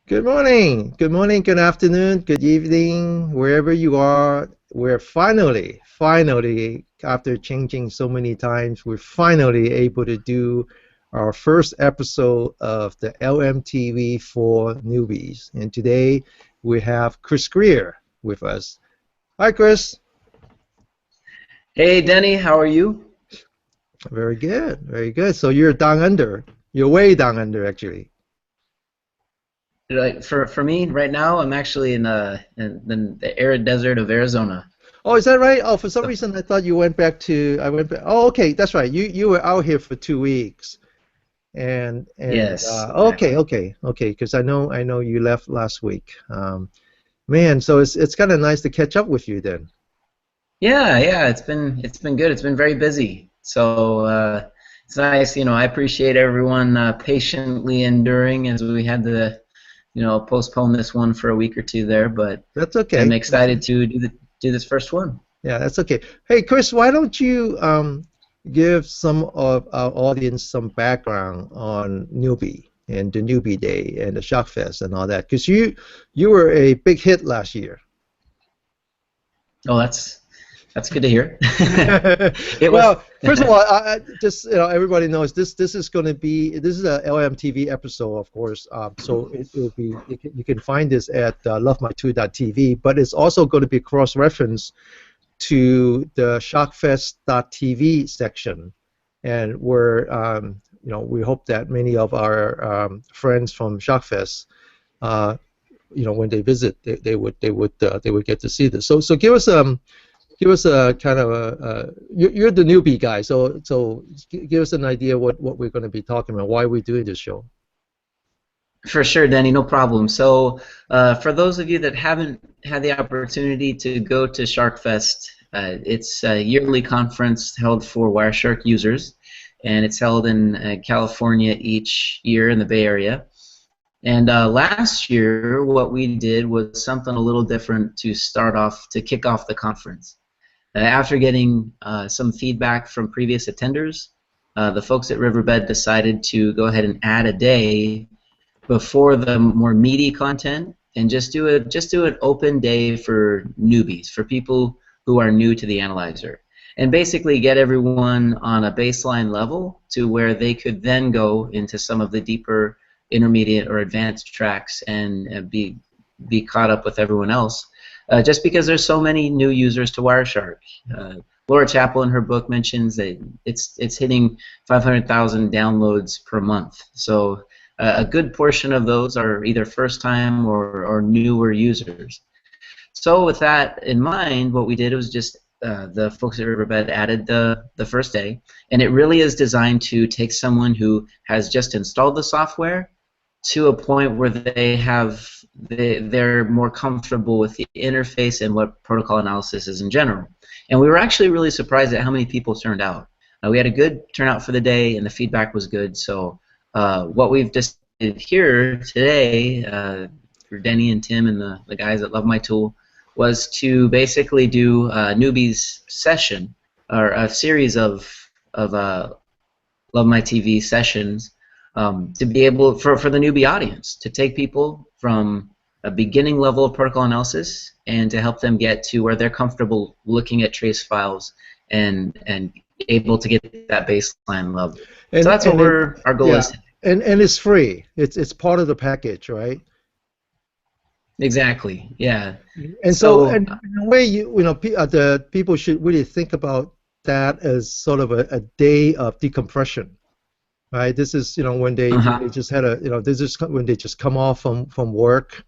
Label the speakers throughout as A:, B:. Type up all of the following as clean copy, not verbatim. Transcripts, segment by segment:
A: Good morning, good afternoon, good evening, wherever you are. We're finally, after changing so many times, we're finally able to do our first episode of the LMTV for Newbies. And today we have Chris Greer with us. Hi, Chris.
B: Hey Denny, how are you?
A: Very good, very good. So you're down under. You're way down under, actually.
B: For me right now, I'm actually in the arid desert of Arizona.
A: Oh, is that right? Oh, for some
B: So
A: reason I thought you went back to. I went back. Oh, okay, that's right. You were out here for 2 weeks, and
B: yes,
A: okay,
B: exactly.
A: okay. Because I know you left last week. Man, so it's kind of nice to catch up with you then.
B: Yeah, it's been good. It's been very busy. So it's nice. I appreciate everyone patiently enduring as we had to postpone this one for a week or two there. But
A: That's
B: I'm
A: okay.
B: excited to do this first one.
A: Yeah, that's okay. Hey, Chris, why don't you give some of our audience some background on Newbie and the Newbie Day and the Shock Fest and all that? Because you were a big hit last year.
B: Oh, that's good to hear. It was.
A: Well, first of all, I just everybody knows this is going to be this is a LMTV episode, of course. So it'll be you can find this at lovemy2.tv, but it's also going to be cross-referenced to the shockfest.tv section, and where we hope that many of our friends from Shockfest, uh, when they visit, they would get to see this. So give us a kind of you're the newbie guy, so give us an idea what we're going to be talking about, why we're doing this show.
B: For sure, Danny, no problem. So, for those of you that haven't had the opportunity to go to SharkFest, it's a yearly conference held for Wireshark users, and it's held in California each year in the Bay Area. And last year, what we did was something a little different to kick off the conference. After getting some feedback from previous attenders, the folks at Riverbed decided to go ahead and add a day before the more meaty content, and just do an open day for newbies, for people who are new to the analyzer, and basically get everyone on a baseline level to where they could then go into some of the deeper intermediate or advanced tracks and be caught up with everyone else, just because there's so many new users to Wireshark. uh, Laura Chappell in her book mentions that it's hitting 500,000 downloads per month. So a good portion of those are either first-time or newer users. So with that in mind, what we did was just the folks at Riverbed added the first day, and it really is designed to take someone who has just installed the software to a point where they're more comfortable with the interface and what protocol analysis is in general. And we were actually really surprised at how many people turned out. We had a good turnout for the day, and the feedback was good. So what we've decided here today, for Denny and Tim and the guys that love my tool, was to basically do a newbies session, or a series of Love My TV sessions, to be able for the newbie audience, to take people from a beginning level of protocol analysis and to help them get to where they're comfortable looking at trace files and able to get that baseline level. So
A: and
B: that's what
A: and it
B: our goal
A: Yeah,
B: is.
A: and it's free. It's part of the package, right?
B: Exactly. Yeah.
A: And so,
B: So
A: and in a way, the people should really think about that as sort of a day of decompression, right? This is, when they
B: uh-huh.
A: just had this is when they just come off from work,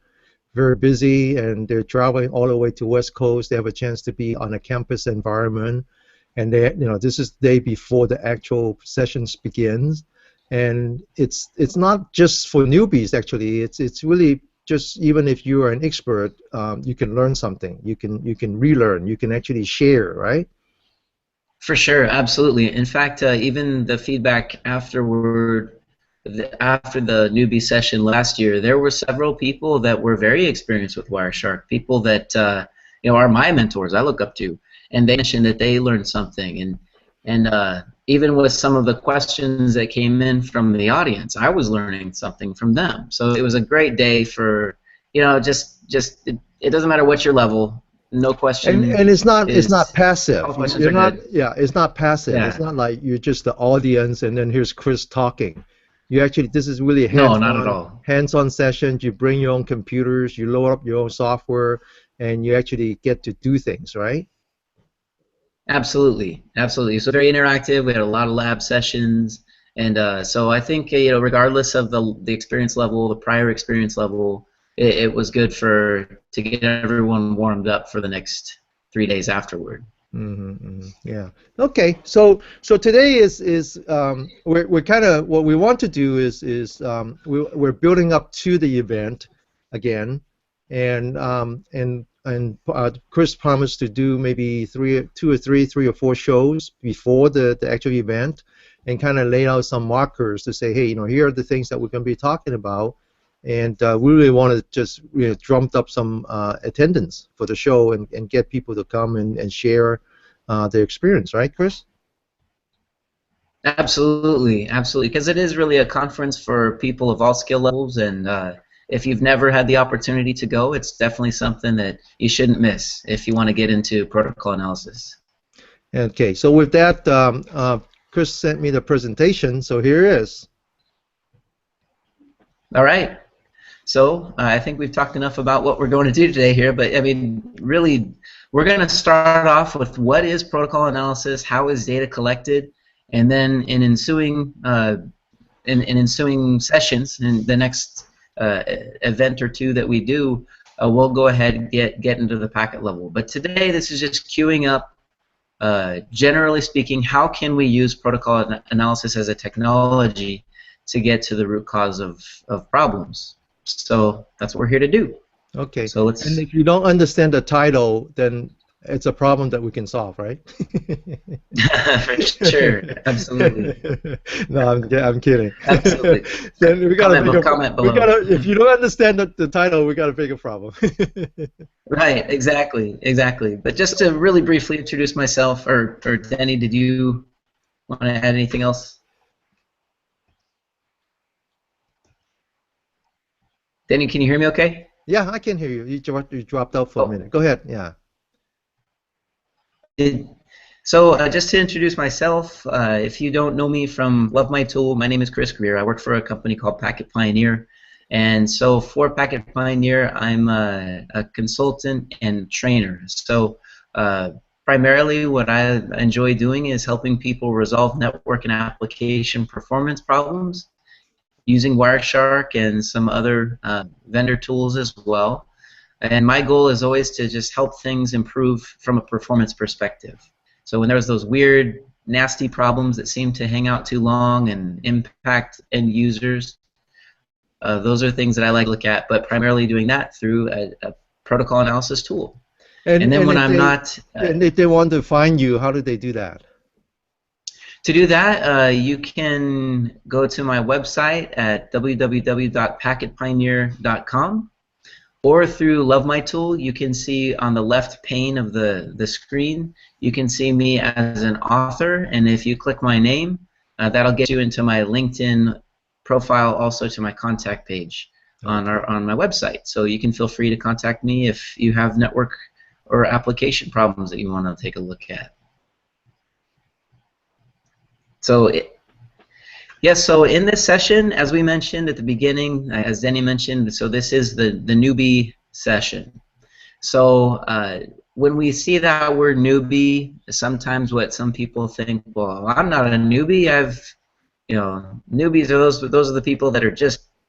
A: very busy, and they're traveling all the way to West Coast. They have a chance to be on a campus environment, and this is the day before the actual sessions begins, and it's not just for newbies actually. It's really just, even if you are an expert, you can learn something. You can relearn. You can actually share, right?
B: For sure, absolutely. In fact, even the feedback after the newbie session last year, there were several people that were very experienced with Wireshark, people that are my mentors, I look up to, and they mentioned that they learned something, and even with some of the questions that came in from the audience, I was learning something from them. So it was a great day for, just it doesn't matter what your level, no question
A: And it's not
B: is,
A: passive.
B: all questions
A: You're
B: are
A: not,
B: good.
A: yeah, it's not passive. It's
B: Yeah.
A: not like you're just the audience and then here's Chris talking. You actually, this is really
B: No, not at all.
A: hands-on sessions. You bring your own computers, you load up your own software, and you actually get to do things, right?
B: Absolutely, absolutely. So very interactive. We had a lot of lab sessions, and so I think regardless of the experience level, the prior experience level, it was good to get everyone warmed up for the next 3 days afterward.
A: Yeah. Okay. So today we're kind of what we want to do is we're building up to the event again, and Chris promised to do maybe three or four shows before the actual event, and kind of lay out some markers to say, hey, here are the things that we're going to be talking about. And we really want to just drum up some attendance for the show and get people to come and share their experience, right, Chris?
B: Absolutely, absolutely, because it is really a conference for people of all skill levels, and if you've never had the opportunity to go, it's definitely something that you shouldn't miss if you want to get into protocol analysis.
A: Okay, so with that, Chris sent me the presentation, so here it is.
B: All right. So I think we've talked enough about what we're going to do today here, but I mean, really, we're going to start off with what is protocol analysis, how is data collected, and then in ensuing sessions, in the next event or two that we do, we'll go ahead and get into the packet level. But today, this is just queuing up. Generally speaking, how can we use protocol analysis as a technology to get to the root cause of problems? So that's what we're here to do.
A: Okay.
B: So
A: And if you don't understand the title, then it's a problem that we can solve, right?
B: For sure, absolutely.
A: No, I'm kidding.
B: Absolutely.
A: Then we gotta
B: comment below.
A: if you don't understand the title, we got a bigger problem.
B: Right, exactly. But just to really briefly introduce myself, or Danny, did you want to add anything else? Danny, can you hear me okay?
A: Yeah, I can hear you. You dropped out for a minute. Go ahead. Yeah.
B: So just to introduce myself, if you don't know me from Love My Tool, my name is Chris Greer. I work for a company called Packet Pioneer. And so for Packet Pioneer, I'm a consultant and trainer. So primarily what I enjoy doing is helping people resolve network and application performance problems using Wireshark and some other vendor tools as well. And my goal is always to just help things improve from a performance perspective. So when there's those weird, nasty problems that seem to hang out too long and impact end users, those are things that I like to look at, but primarily doing that through a protocol analysis tool. And then when I'm not...
A: and if they want to find you, how do they do that?
B: To do that, you can go to my website at www.packetpioneer.com, or through Love My Tool. You can see on the left pane of the screen, you can see me as an author, and if you click my name, that'll get you into my LinkedIn profile, also to my contact page on my website. So you can feel free to contact me if you have network or application problems that you want to take a look at. So, yes, so in this session, as we mentioned at the beginning, as Denny mentioned, so this is the newbie session. So when we see that word newbie, sometimes what some people think, well, I'm not a newbie. Newbies are those are the people that are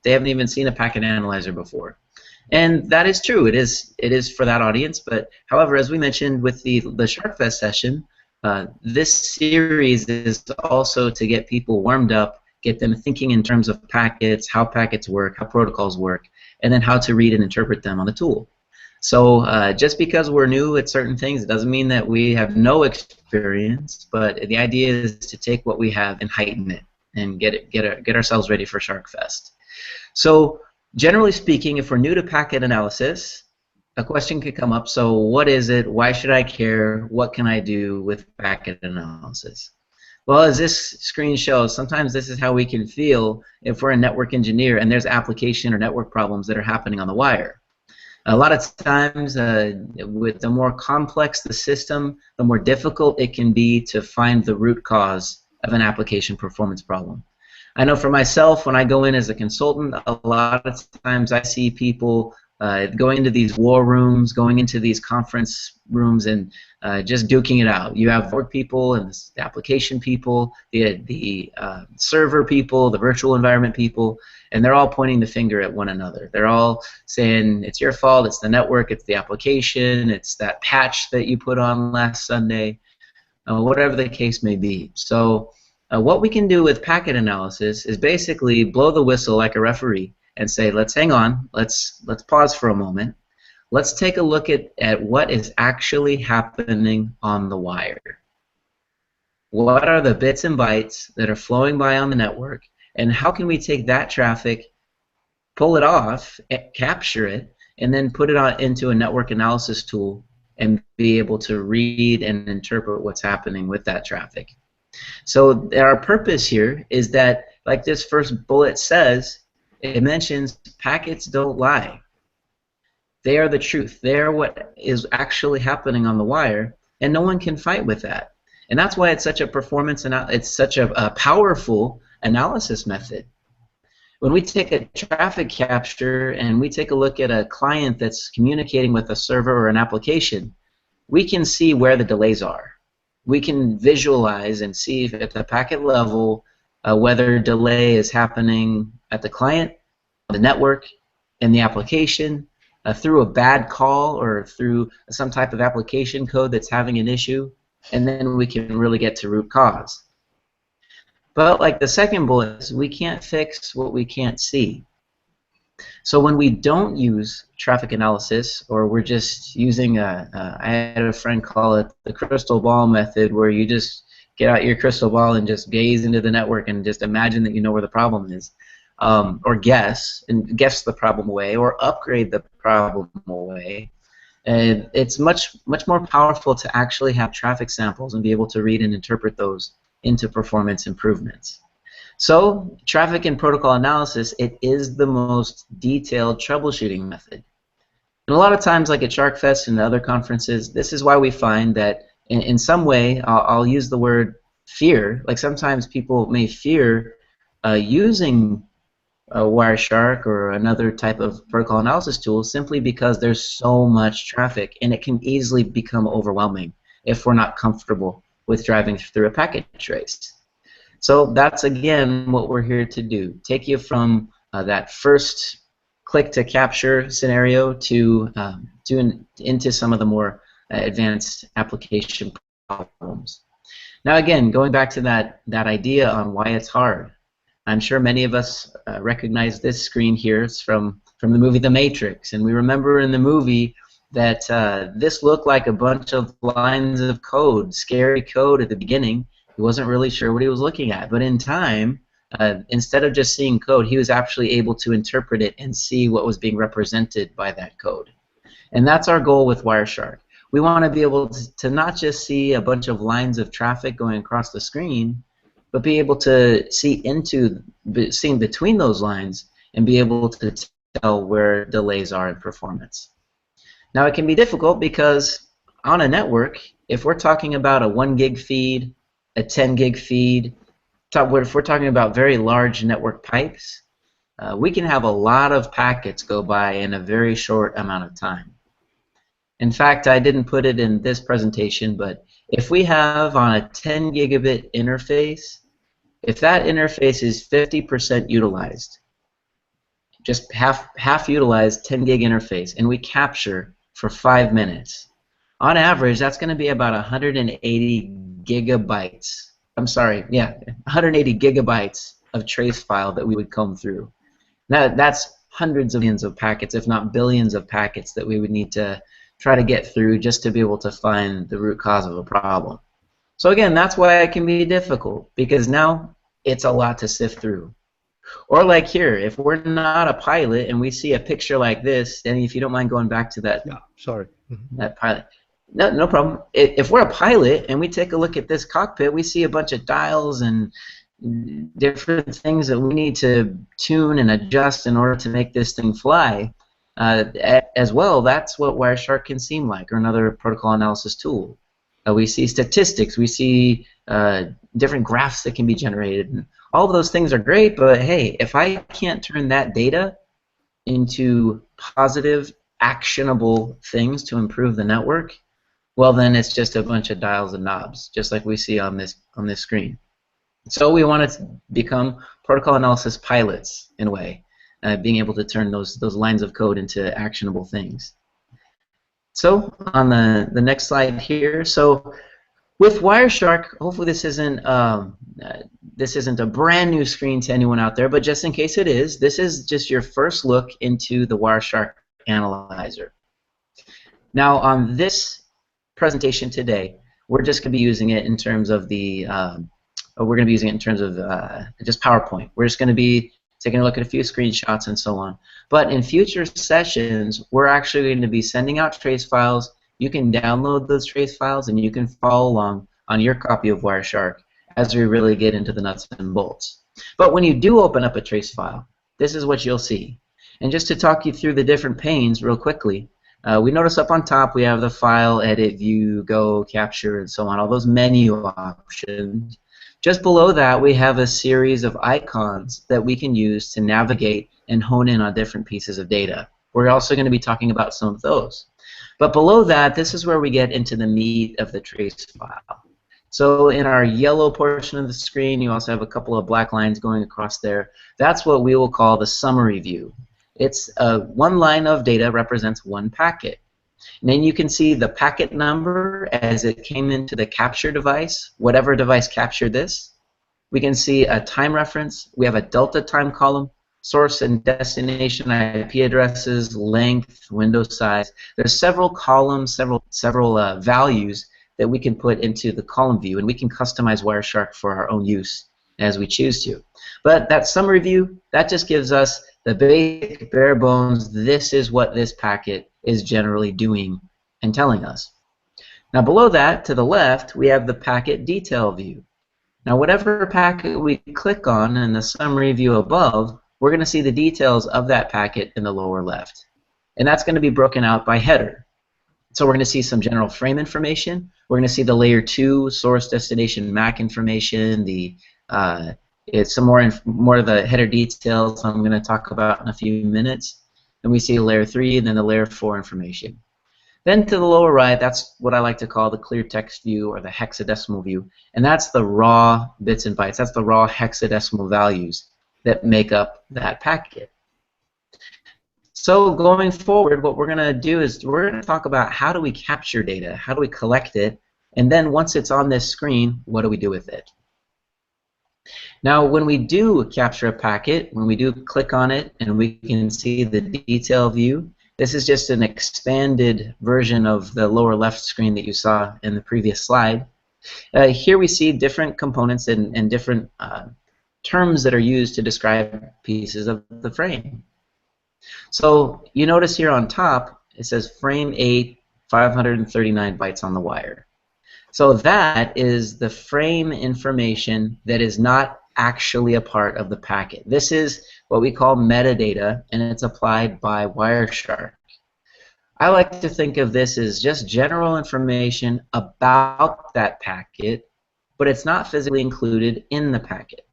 B: they haven't even seen a packet analyzer before. And that is true. It is for that audience. But however, as we mentioned with the SharkFest session, this series is also to get people warmed up, get them thinking in terms of packets, how packets work, how protocols work, and then how to read and interpret them on the tool. So just because we're new at certain things, it doesn't mean that we have no experience, but the idea is to take what we have and heighten it and get ourselves ready for SharkFest. So generally speaking, if we're new to packet analysis, a question could come up, so what is it? Why should I care? What can I do with packet analysis? Well, as this screen shows, sometimes this is how we can feel if we're a network engineer and there's application or network problems that are happening on the wire. A lot of times, with the more complex the system, the more difficult it can be to find the root cause of an application performance problem. I know for myself, when I go in as a consultant, a lot of times I see people going into these war rooms, going into these conference rooms, and just duking it out. You have work people and the application people, the server people, the virtual environment people, and they're all pointing the finger at one another. They're all saying, it's your fault, it's the network, it's the application, it's that patch that you put on last Sunday, whatever the case may be. So what we can do with packet analysis is basically blow the whistle like a referee and say, let's hang on, let's pause for a moment. Let's take a look at what is actually happening on the wire. What are the bits and bytes that are flowing by on the network, and how can we take that traffic, pull it off, capture it, and then put it into a network analysis tool and be able to read and interpret what's happening with that traffic. So our purpose here is that, like this first bullet says, it mentions packets don't lie. They are the truth. They are what is actually happening on the wire, and no one can fight with that. And that's why it's such a it's such a powerful analysis method. When we take a traffic capture and we take a look at a client that's communicating with a server or an application, we can see where the delays are. We can visualize and see if at the packet level whether delay is happening at the client, the network, and the application, through a bad call or through some type of application code that's having an issue, and then we can really get to root cause. But like the second bullet is, we can't fix what we can't see. So when we don't use traffic analysis, or we're just using I had a friend call it the crystal ball method, where you just get out your crystal ball and just gaze into the network and just imagine that you know where the problem is, or guess the problem away, or upgrade the problem away. And it's much more powerful to actually have traffic samples and be able to read and interpret those into performance improvements. So traffic and protocol analysis, it is the most detailed troubleshooting method. And a lot of times, like at SharkFest and other conferences, this is why we find that in some way, I'll use the word fear. Like sometimes people may fear using Wireshark or another type of protocol analysis tool simply because there's so much traffic, and it can easily become overwhelming if we're not comfortable with driving through a packet trace. So that's, again, what we're here to do. Take you from that first click to capture scenario to into some of the more advanced application problems. Now, again, going back to that idea on why it's hard, I'm sure many of us recognize this screen here. It's from the movie The Matrix, and we remember in the movie that this looked like a bunch of lines of code, scary code at the beginning. He wasn't really sure what he was looking at, but in time, instead of just seeing code, he was actually able to interpret it and see what was being represented by that code. And that's our goal with Wireshark. We want to be able to not just see a bunch of lines of traffic going across the screen, but be able to see between those lines and be able to tell where delays are in performance. Now, it can be difficult because on a network, if we're talking about a 1 gig feed, a 10 gig feed, if we're talking about very large network pipes, we can have a lot of packets go by in a very short amount of time. In fact, I didn't put it in this presentation, but if we have on a 10 gigabit interface, if that interface is 50% utilized, just half utilized 10 gig interface, and we capture for 5 minutes, on average, that's going to be about 180 gigabytes. I'm sorry, yeah, 180 gigabytes of trace file that we would comb through. Now, that's hundreds of millions of packets, if not billions of packets, that we would need to try to get through just to be able to find the root cause of a problem. So again, that's why it can be difficult, because now it's a lot to sift through. Or like here, if we're not a pilot and we see a picture like this, then if you don't mind going back to that,
A: yeah, sorry,
B: that pilot, No, no problem. If we're a pilot and we take a look at this cockpit, we see a bunch of dials and different things that we need to tune and adjust in order to make this thing fly. As well, that's what Wireshark can seem like, or another protocol analysis tool. We see statistics, we see different graphs that can be generated, and all of those things are great, but hey, if I can't turn that data into positive, actionable things to improve the network, well then it's just a bunch of dials and knobs, just like we see on this screen. So we want to become protocol analysis pilots in a way, being able to turn those lines of code into actionable things. So on the next slide here, so with Wireshark, hopefully this isn't a brand new screen to anyone out there, but just in case it is, this is just your first look into the Wireshark analyzer. Now on this presentation today, we're just going to be using it in terms of the just PowerPoint. We're just going to be taking a look at a few screenshots and so on. But in future sessions, we're actually going to be sending out trace files. You can download those trace files and you can follow along on your copy of Wireshark as we really get into the nuts and bolts. But when you do open up a trace file, this is what you'll see. And just to talk you through the different panes real quickly, we notice up on top we have the file, edit, view, go, capture, and so on, all those menu options. Just below that, we have a series of icons that we can use to navigate and hone in on different pieces of data. We're also going to be talking about some of those. But below that, this is where we get into the meat of the trace file. So in our yellow portion of the screen, you also have a couple of black lines going across there. That's what we will call the summary view. It's one line of data represents one packet. And then you can see the packet number as it came into the capture device, whatever device captured this. We can see a time reference. We have a delta time column, source and destination IP addresses, length, window size. There's several columns, several values that we can put into the column view, and we can customize Wireshark for our own use as we choose to. But that summary view, that just gives us the basic bare bones. This is what this packet is generally doing and telling us. Now below that, to the left, we have the packet detail view. Now whatever packet we click on in the summary view above, we're going to see the details of that packet in the lower left. And that's going to be broken out by header. So we're going to see some general frame information. We're going to see the layer 2 source destination MAC information, it's some more of the header details I'm going to talk about in a few minutes. Then we see layer 3 and then the layer 4 information. Then to the lower right, that's what I like to call the clear text view or the hexadecimal view. And that's the raw bits and bytes. That's the raw hexadecimal values that make up that packet. So going forward, what we're going to do is we're going to talk about how do we capture data, how do we collect it, and then once it's on this screen, what do we do with it? Now, when we do capture a packet, when we do click on it and we can see the detail view, this is just an expanded version of the lower left screen that you saw in the previous slide. Here we see different components and different terms that are used to describe pieces of the frame. So you notice here on top, it says frame 8, 539 bytes on the wire. So that is the frame information that is not actually a part of the packet. This is what we call metadata, and it's applied by Wireshark. I like to think of this as just general information about that packet, but it's not physically included in the packet.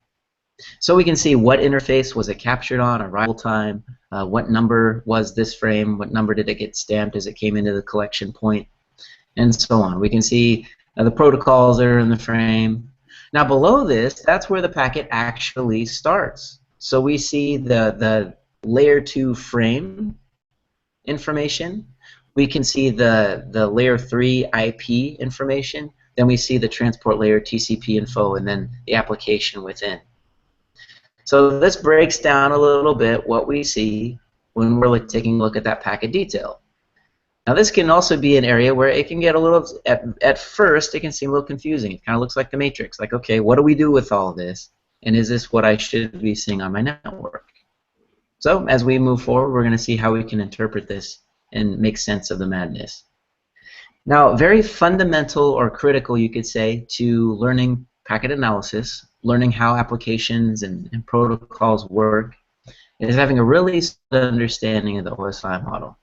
B: So we can see what interface was it captured on, arrival time, what number was this frame, what number did it get stamped as it came into the collection point, and so on. We can see the protocols that are in the frame. Now below this, that's where the packet actually starts. So we see the layer 2 frame information. We can see the layer 3 IP information. Then we see the transport layer TCP info and then the application within. So this breaks down a little bit what we see when we're taking a look at that packet detail. Now this can also be an area where it can get a little, at first it can seem a little confusing. It kind of looks like the matrix, like, okay, what do we do with all this? And is this what I should be seeing on my network? So as we move forward, we're going to see how we can interpret this and make sense of the madness. Now, very fundamental or critical, you could say, to learning packet analysis, learning how applications and protocols work, is having a really solid understanding of the OSI model.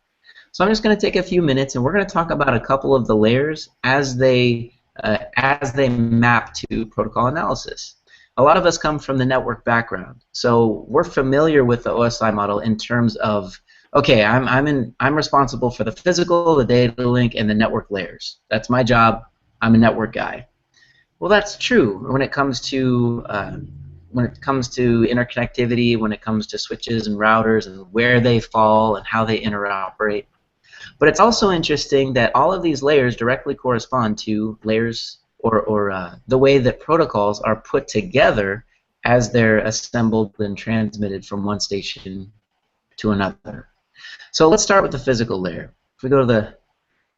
B: So I'm just going to take a few minutes, and we're going to talk about a couple of the layers as they map to protocol analysis. A lot of us come from the network background, so we're familiar with the OSI model in terms of, okay, I'm responsible for the physical, the data link, and the network layers. That's my job. I'm a network guy. Well, that's true when it comes to interconnectivity, when it comes to switches and routers and where they fall and how they interoperate. But it's also interesting that all of these layers directly correspond to layers or the way that protocols are put together as they're assembled and transmitted from one station to another. So let's start with the physical layer. If we go to the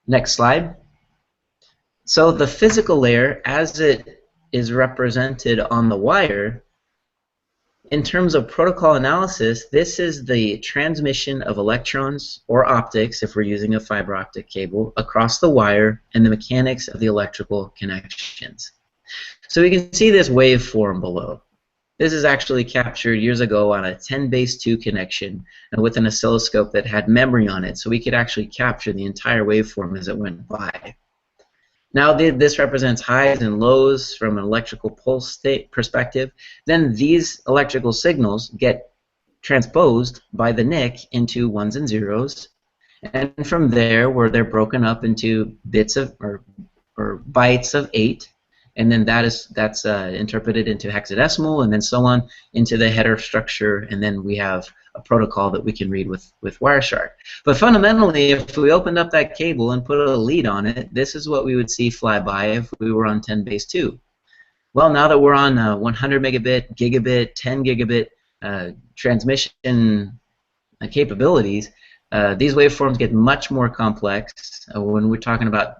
B: next slide. So the physical layer, as it is represented on the wire, in terms of protocol analysis, this is the transmission of electrons or optics, if we're using a fiber optic cable, across the wire and the mechanics of the electrical connections. So we can see this waveform below. This is actually captured years ago on a 10^2 connection and with an oscilloscope that had memory on it, so we could actually capture the entire waveform as it went by. Now this represents highs and lows from an electrical pulse state perspective. Then these electrical signals get transposed by the NIC into ones and zeros, and from there, where they're broken up into bits of or bytes of 8, and then that's interpreted into hexadecimal, and then so on into the header structure, and then we have a protocol that we can read with Wireshark. But fundamentally, if we opened up that cable and put a lead on it, this is what we would see fly by if we were on 10^2. Well, now that we're on 100 megabit, gigabit, 10 gigabit transmission capabilities, these waveforms get much more complex. When we're talking about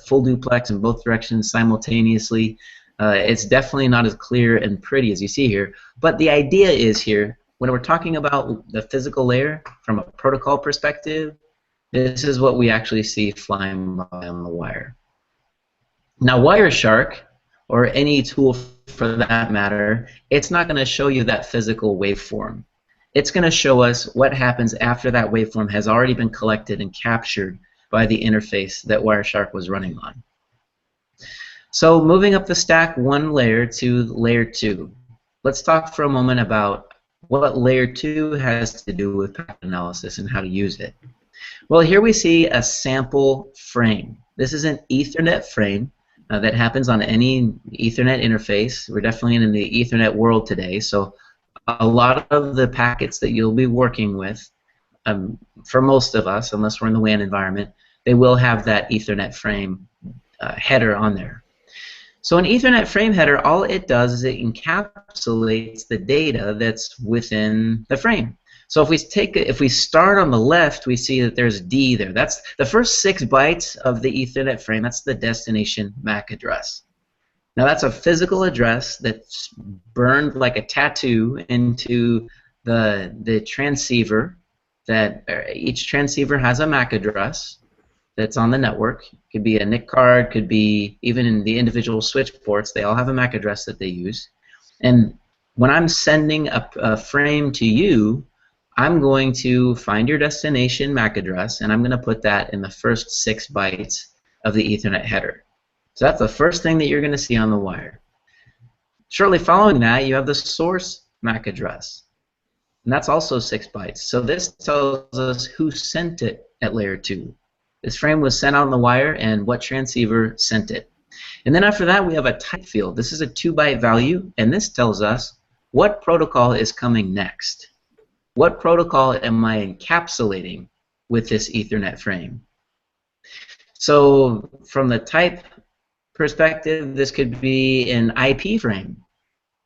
B: full duplex in both directions simultaneously, it's definitely not as clear and pretty as you see here. But the idea is here, when we're talking about the physical layer from a protocol perspective, this is what we actually see flying by on the wire. Now, Wireshark, or any tool for that matter, it's not going to show you that physical waveform. It's going to show us what happens after that waveform has already been collected and captured by the interface that Wireshark was running on. So moving up the stack one layer to layer 2, let's talk for a moment about what layer 2 has to do with packet analysis and how to use it. Well, here we see a sample frame. This is an Ethernet frame that happens on any Ethernet interface. We're definitely in the Ethernet world today, so a lot of the packets that you'll be working with, for most of us, unless we're in the WAN environment, they will have that Ethernet frame header on there. So an Ethernet frame header, all it does is it encapsulates the data that's within the frame. So if we start on the left, we see that there's D there. That's the first 6 bytes of the Ethernet frame. That's the destination MAC address. Now that's a physical address that's burned like a tattoo into the transceiver. That each transceiver has a MAC address that's on the network. Could be a NIC card, could be even in the individual switch ports. They all have a MAC address that they use. And when I'm sending a frame to you, I'm going to find your destination MAC address, and I'm going to put that in the first 6 bytes of the Ethernet header. So that's the first thing that you're going to see on the wire. Shortly following that, you have the source MAC address, and that's also 6 bytes. So this tells us who sent it at layer 2. This frame was sent out on the wire, and what transceiver sent it. And then after that, we have a type field. This is a 2-byte value, and this tells us what protocol is coming next. What protocol am I encapsulating with this Ethernet frame? So from the type perspective, this could be an IP frame.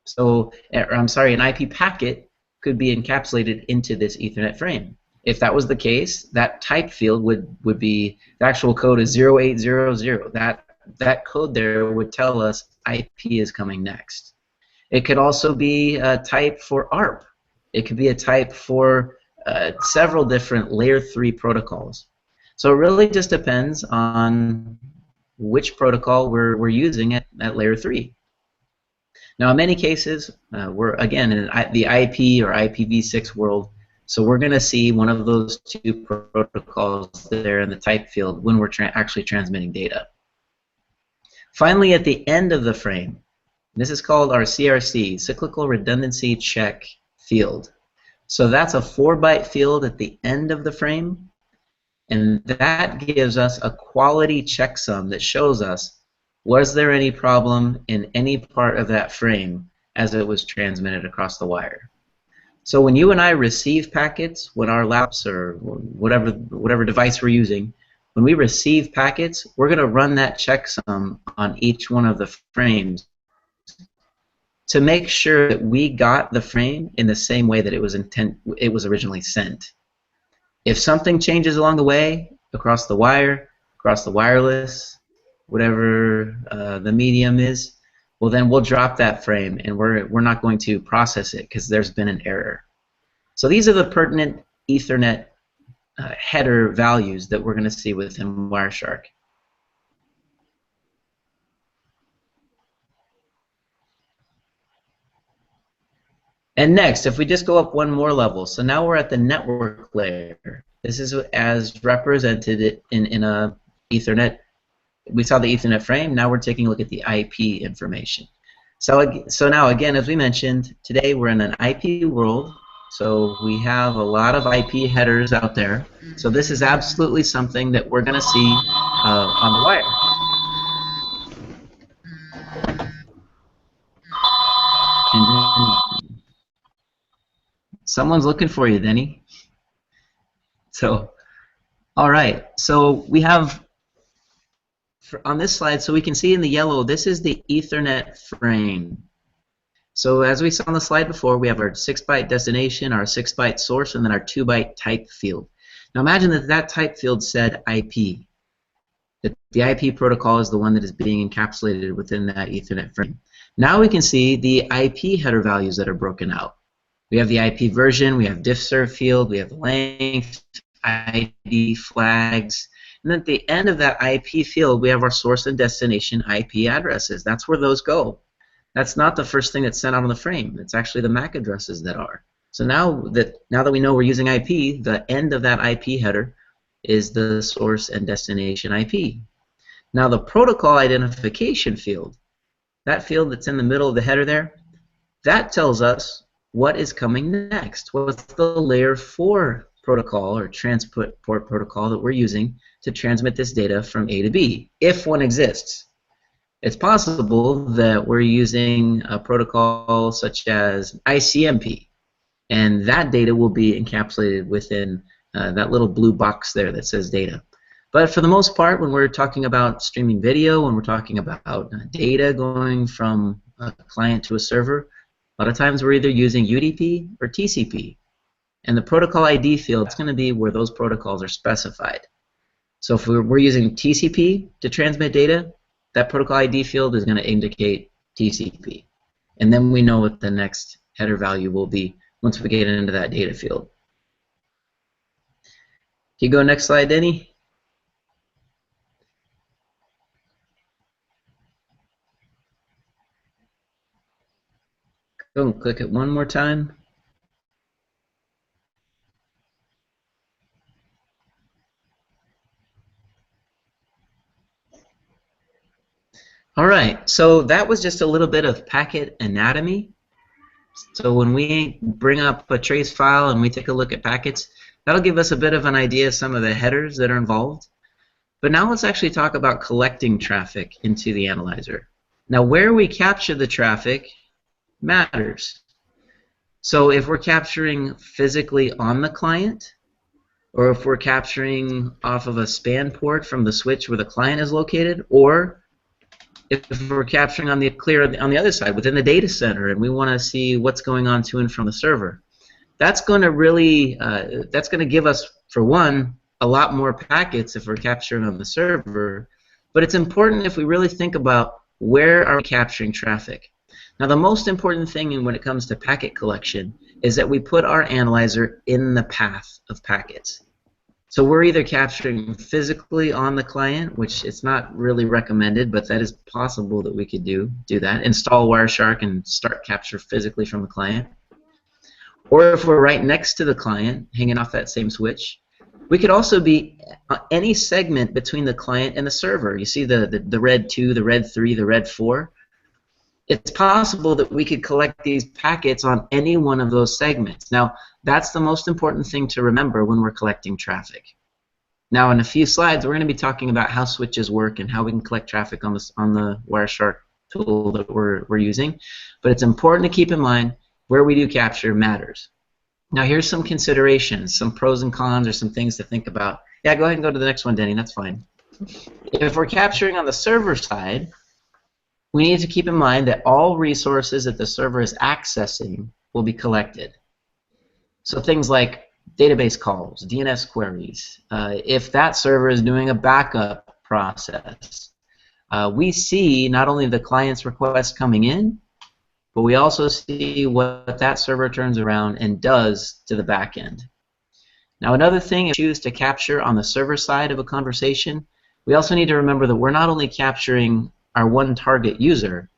B: So, I'm sorry, an IP packet could be encapsulated into this Ethernet frame. If that was the case, that type field would be, the actual code is 0800. That code there would tell us IP is coming next. It could also be a type for ARP. It could be a type for several different layer 3 protocols. So it really just depends on which protocol we're using at layer 3. Now, in many cases, we're again in the IP or IPv6 world, so we're going to see one of those two protocols there in the type field when we're actually transmitting data. Finally, at the end of the frame, this is called our CRC, Cyclical Redundancy Check field. So that's a 4-byte field at the end of the frame, and that gives us a quality checksum that shows us, was there any problem in any part of that frame as it was transmitted across the wire? So when you and I receive packets, when our laptops or whatever device we're using, when we receive packets, we're going to run that checksum on each one of the frames to make sure that we got the frame in the same way that it was originally sent. If something changes along the way, across the wire, across the wireless, whatever the medium is, well then we'll drop that frame and we're not going to process it because there's been an error. So these are the pertinent Ethernet header values that we're going to see within Wireshark. And next, if we just go up one more level, so now we're at the network layer. This is as represented in a Ethernet. We saw the Ethernet frame. Now we're taking a look at the IP information. So now again, as we mentioned, today we're in an IP world. So we have a lot of IP headers out there. So this is absolutely something that we're going to see on the wire. And someone's looking for you, Denny. So, all right. So we have on this slide, so we can see in the yellow, this is the Ethernet frame. So as we saw on the slide before, we have our 6-byte destination, our 6-byte source, and then our 2-byte type field. Now imagine that that type field said IP. That the IP protocol is the one that is being encapsulated within that Ethernet frame. Now we can see the IP header values that are broken out. We have the IP version, we have diffserv field, we have length, ID flags, and then at the end of that IP field, we have our source and destination IP addresses. That's where those go. That's not the first thing that's sent out on the frame. It's actually the MAC addresses that are. So now that we know we're using IP, the end of that IP header is the source and destination IP. Now the protocol identification field, that field that's in the middle of the header there, that tells us what is coming next. What's the layer 4 protocol or transport protocol that we're using to transmit this data from A to B, if one exists. It's possible that we're using a protocol such as ICMP, and that data will be encapsulated within that little blue box there that says data. But for the most part, when we're talking about streaming video, when we're talking about data going from a client to a server, a lot of times we're either using UDP or TCP. And the protocol ID field is going to be where those protocols are specified. So if we're using TCP to transmit data, that protocol ID field is going to indicate TCP. And then we know what the next header value will be once we get into that data field. Can you go next slide, Denny? Go and click it one more time. All right, so that was just a little bit of packet anatomy. So when we bring up a trace file and we take a look at packets, that'll give us a bit of an idea of some of the headers that are involved. But now let's actually talk about collecting traffic into the analyzer. Now where we capture the traffic matters. So if we're capturing physically on the client, or if we're capturing off of a span port from the switch where the client is located, or if we're capturing on the other side within the data center and we want to see what's going on to and from the server, that's going to really that's going to give us, for one, a lot more packets if we're capturing on the server. But it's important if we really think about where are we capturing traffic. Now the most important thing when it comes to packet collection is that we put our analyzer in the path of packets. So we're either capturing physically on the client, which it's not really recommended, but that is possible that we could do that. Install Wireshark and start capture physically from the client. Or if we're right next to the client, hanging off that same switch, we could also be any segment between the client and the server. You see the red 2, the red 3, the red 4? It's possible that we could collect these packets on any one of those segments. Now, that's the most important thing to remember when we're collecting traffic. Now, in a few slides, we're going to be talking about how switches work and how we can collect traffic on the Wireshark tool that we're using. But it's important to keep in mind where we do capture matters. Now, here's some considerations, some pros and cons, or some things to think about. Yeah, go ahead and go to the next one, Denny. That's fine. If we're capturing on the server side, we need to keep in mind that all resources that the server is accessing will be collected. So things like database calls, DNS queries. If that server is doing a backup process, we see not only the client's requests coming in, but we also see what that server turns around and does to the back end. Now, another thing, if we choose to capture on the server side of a conversation, we also need to remember that we're not only capturing our one target user,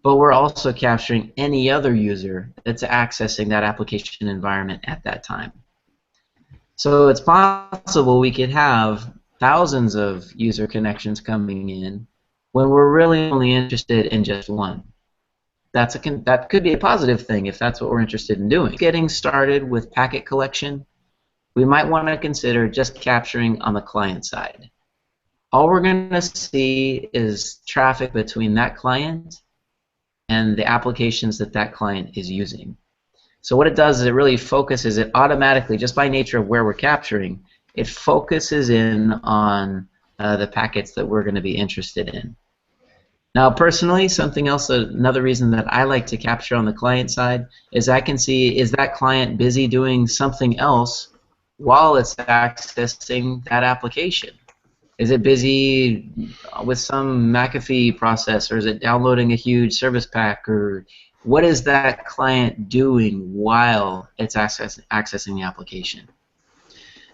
B: but we're also capturing any other user that's accessing that application environment at that time. So it's possible we could have thousands of user connections coming in when we're really only interested in just one. That could be a positive thing if that's what we're interested in doing. Getting started with packet collection, we might want to consider just capturing on the client side. All we're going to see is traffic between that client and the applications that that client is using. So what it does is it really focuses it automatically, just by nature of where we're capturing, it focuses in on the packets that we're going to be interested in. Now, personally, something else, another reason that I like to capture on the client side is I can see, is that client busy doing something else while it's accessing that application? Is it busy with some McAfee process, or is it downloading a huge service pack, or what is that client doing while it's accessing the application?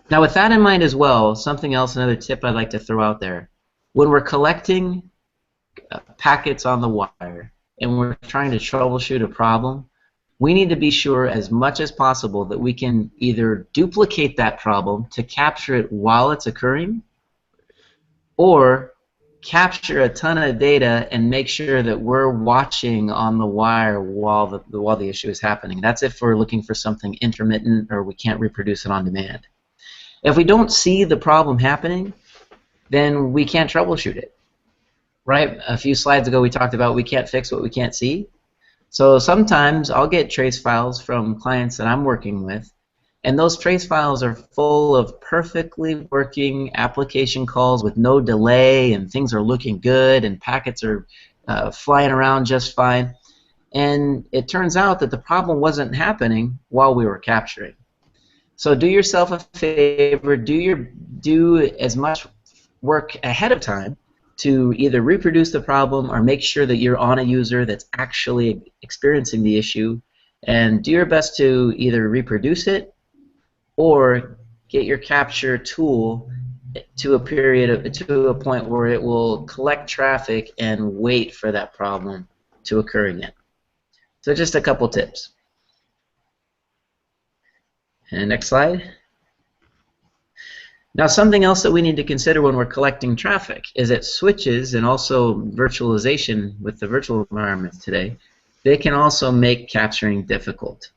B: Now, with that in mind as well, something else, another tip I'd like to throw out there, when we're collecting packets on the wire and we're trying to troubleshoot a problem, we need to be sure as much as possible that we can either duplicate that problem to capture it while it's occurring, or capture a ton of data and make sure that we're watching on the wire while the issue is happening. That's if we're looking for something intermittent or we can't reproduce it on demand. If we don't see the problem happening, then we can't troubleshoot it. Right? A few slides ago we talked about we can't fix what we can't see. So sometimes I'll get trace files from clients that I'm working with, and those trace files are full of perfectly working application calls with no delay, and things are looking good, and packets are flying around just fine. And it turns out that the problem wasn't happening while we were capturing. So do yourself a favor, do as much work ahead of time to either reproduce the problem or make sure that you're on a user that's actually experiencing the issue, and do your best to either reproduce it or get your capture tool to a point where it will collect traffic and wait for that problem to occur again. So just a couple tips. And next slide. Now, something else that we need to consider when we're collecting traffic is that switches and also virtualization with the virtual environments today, they can also make capturing difficult.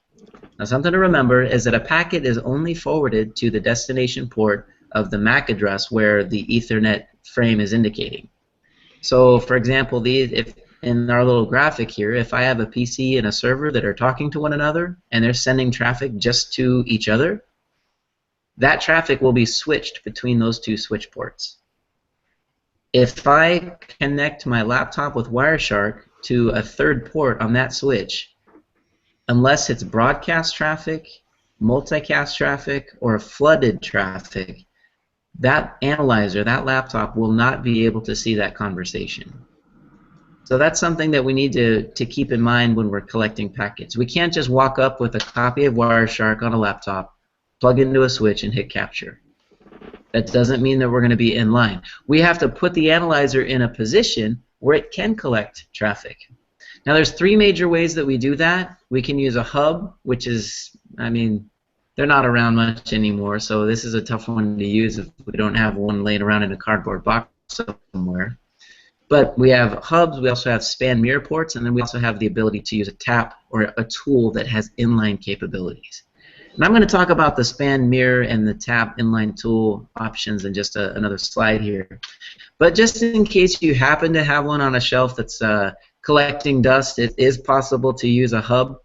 B: Now, something to remember is that a packet is only forwarded to the destination port of the MAC address where the Ethernet frame is indicating. So, for example, if in our little graphic here, if I have a PC and a server that are talking to one another and they're sending traffic just to each other, that traffic will be switched between those two switch ports. If I connect my laptop with Wireshark to a third port on that switch, unless it's broadcast traffic, multicast traffic, or flooded traffic, that analyzer, that laptop, will not be able to see that conversation. So that's something that we need to keep in mind when we're collecting packets. We can't just walk up with a copy of Wireshark on a laptop, plug into a switch, and hit capture. That doesn't mean that we're going to be in line. We have to put the analyzer in a position where it can collect traffic. Now there's three major ways that we do that. We can use a hub, which is, I mean, they're not around much anymore, so this is a tough one to use if we don't have one laying around in a cardboard box somewhere. But we have hubs, we also have span mirror ports, and then we also have the ability to use a tap or a tool that has inline capabilities. And I'm going to talk about the span mirror and the tap inline tool options in just another slide here. But just in case you happen to have one on a shelf that's collecting dust, it is possible to use a hub.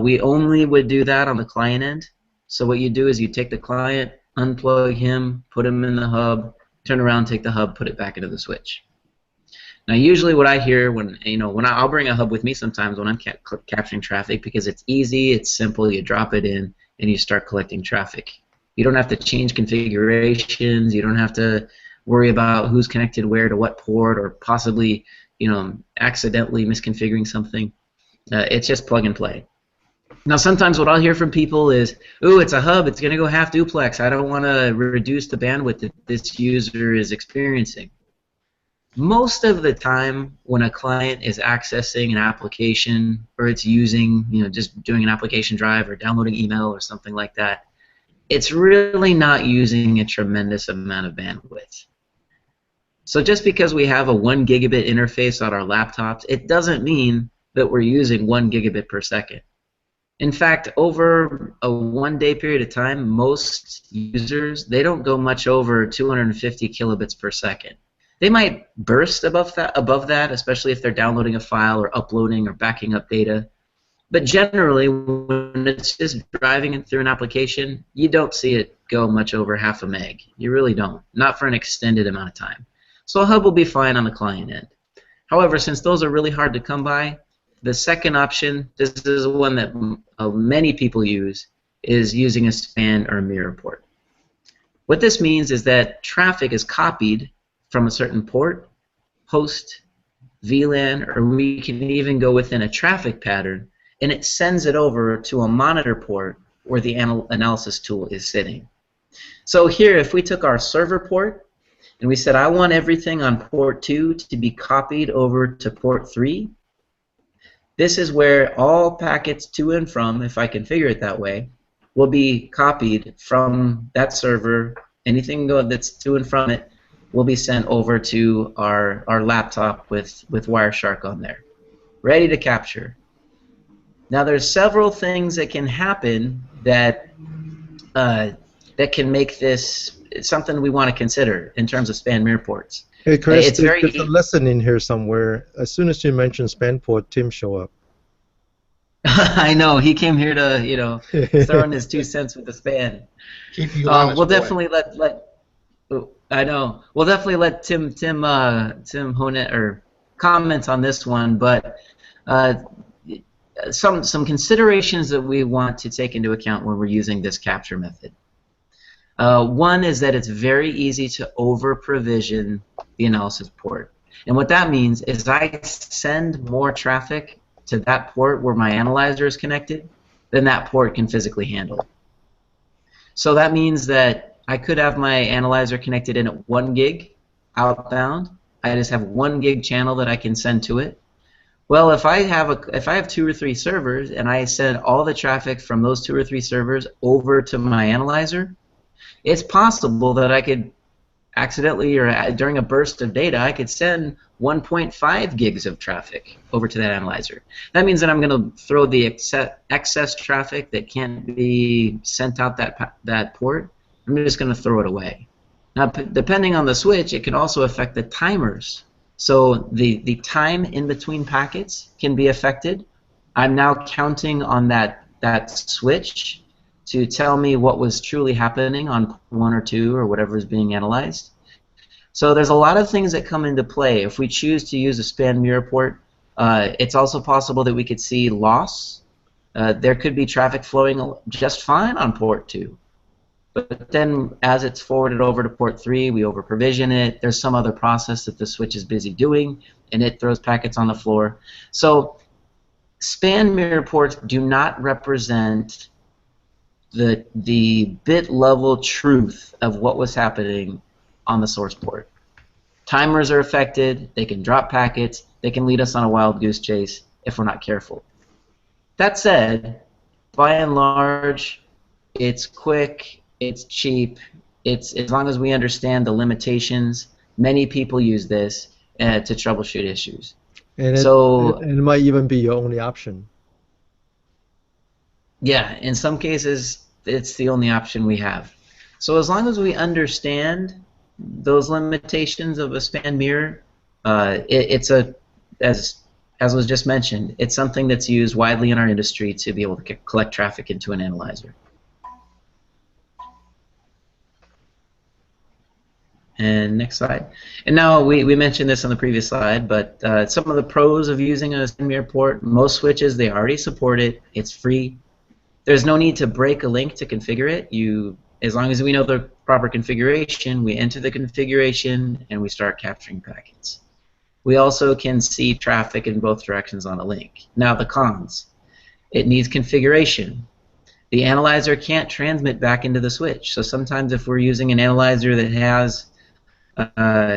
B: We only would do that on the client end. So what you do is you take the client, unplug him, put him in the hub, turn around, take the hub, put it back into the switch. Now, usually what I hear I'll bring a hub with me sometimes when I'm capturing traffic because it's easy, it's simple, you drop it in, and you start collecting traffic. You don't have to change configurations, you don't have to worry about who's connected where to what port or possibly, accidentally misconfiguring something. It's just plug and play. Now, sometimes what I'll hear from people is, ooh, it's a hub, it's going to go half duplex, I don't want to reduce the bandwidth that this user is experiencing. Most of the time when a client is accessing an application or it's using, just doing an application drive or downloading email or something like that, it's really not using a tremendous amount of bandwidth. So just because we have a 1 gigabit interface on our laptops, it doesn't mean that we're using 1 gigabit per second. In fact, over a 1-day period of time, most users, they don't go much over 250 kilobits per second. They might burst above that, especially if they're downloading a file or uploading or backing up data. But generally, when it's just driving it through an application, you don't see it go much over half a meg. You really don't. Not for an extended amount of time. So a hub will be fine on the client end. However, since those are really hard to come by, the second option, this is one that many people use, is using a span or a mirror port. What this means is that traffic is copied from a certain port, host, VLAN, or we can even go within a traffic pattern, and it sends it over to a monitor port where the analysis tool is sitting. So here, if we took our server port and we said, I want everything on port 2 to be copied over to port 3, this is where all packets to and from, if I configure it that way, will be copied from that server. Anything that's to and from it will be sent over to our laptop with Wireshark on there, ready to capture. Now there's several things that can happen that can make this something we want to consider in terms of span mirror ports.
A: Hey Chris, there's a lesson in here somewhere. As soon as you mention span port, Tim show up.
B: I know, he came here to throw in his 2 cents with the span.
C: Keep you honest,
B: we'll
C: boy.
B: definitely I know. We'll definitely let Tim hone it or comment on this one, but some considerations that we want to take into account when we're using this capture method. One is that it's very easy to over-provision the analysis port, and what that means is I send more traffic to that port where my analyzer is connected than that port can physically handle. So that means that I could have my analyzer connected in at 1 gig outbound. I just have 1 gig channel that I can send to it. Well, if I have 2 or 3 servers and I send all the traffic from those 2 or 3 servers over to my analyzer, it's possible that I could accidentally or during a burst of data, I could send 1.5 gigs of traffic over to that analyzer. That means that I'm going to throw the excess traffic that can't be sent out that port. I'm just going to throw it away. Now, depending on the switch, it can also affect the timers. So the time in between packets can be affected. I'm now counting on that switch to tell me what was truly happening on 1 or 2 or whatever is being analyzed. So there's a lot of things that come into play. If we choose to use a span mirror port, it's also possible that we could see loss. There could be traffic flowing just fine on port 2. But then as it's forwarded over to port 3, we over-provision it. There's some other process that the switch is busy doing, and it throws packets on the floor. So span mirror ports do not represent the bit level truth of what was happening on the source port. Timers are affected, they can drop packets, they can lead us on a wild goose chase if we're not careful. That said, by and large, it's quick, it's cheap, it's as long as we understand the limitations, many people use this to troubleshoot issues.
A: And
B: So
A: it might even be your only option.
B: yeah, in some cases, it's the only option we have. So as long as we understand those limitations of a span mirror, it's as was just mentioned, it's something that's used widely in our industry to be able to collect traffic into an analyzer. And next slide. And now we mentioned this on the previous slide, but some of the pros of using a span mirror port, most switches, they already support it. It's free. There's no need to break a link to configure it. As long as we know the proper configuration, we enter the configuration and we start capturing packets. We also can see traffic in both directions on a link. Now the cons. It needs configuration. The analyzer can't transmit back into the switch. So sometimes if we're using an analyzer that has